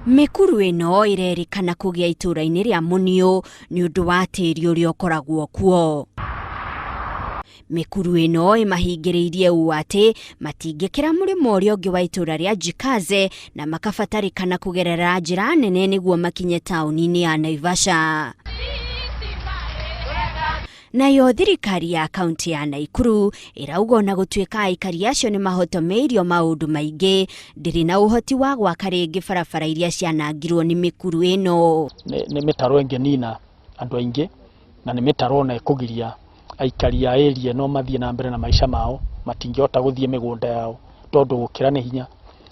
Mĩkuru ĩno ĩrerĩkana kũgĩa itũra-inĩ rĩa Mũniũ nĩ ũndũ wa tĩri ũrĩa ũkoragwo kuo. Mĩkuru ĩno ĩmahingĩrĩirie ũũ atĩ matingĩkĩra mũrĩmo ũrĩa ũngĩ wa itũra rĩa Njikaze na makabatarĩkana kũgerera njĩra nene nĩguo makinye taũni-inĩ ya Naivasha. Nayo thirikari ya kaunti ya Naikuru ĩrauga na gũtuĩka aikari acio nĩ mahotomeirio maũndũ maingĩ, ndĩrĩ na ũhoti wa gwaka rĩngĩ barabara iria cianangirwo nĩ mĩkuru ĩno. Nĩ mĩtaro ĩngĩnina andũ aingĩ na nĩ mĩtaro ona ĩkũgiria aikari a area no mathiĩ na mbere na maica mao, matingĩhota gũthiĩ mĩgũnda yao tondũ gũkĩra nĩ hinya,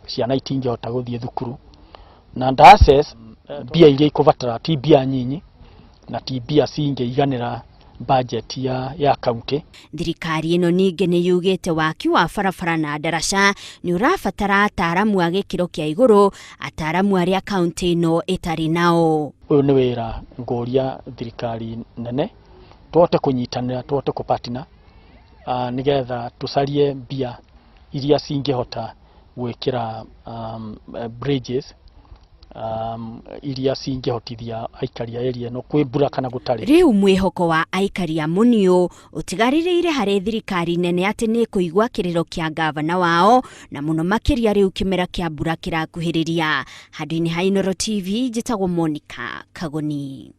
ciana itingĩhota gũthiĩ thukuru. Na ndaces mbia iria ikũbatara ti mbia nyinyi na ti mbia cingĩiganĩra budget ya kaunti. Thirikari ĩno ningĩ nĩ yugĩte waki wa barabara na ndaraca nĩ ũrabatara ataaramu a gĩkĩro kĩa igũrũ, ataaramu arĩa kaunti ĩno ĩtarĩ nao. Ũyũ nĩ wĩra ngũria thirikari nene, tuhote kũnyitanĩra, tuhote kũpartner nĩgetha tũcarie mbia iria cingĩhota gwĩkĩra bridges iria cingĩhotithia aikari a area no kwĩmbura kana gũtarĩ. Rĩu mwĩhoko wa aikari a Mũniũ ũtigarĩrĩire harĩ thirikari nene atĩ nĩ kũigua kĩrĩro kĩa gavana wao na mũno makĩria rĩu kĩmera kĩa mbura kĩrakuhĩrĩria. Handũ-inĩ ha Inooro TV, njĩtagwo Monica Kagoni.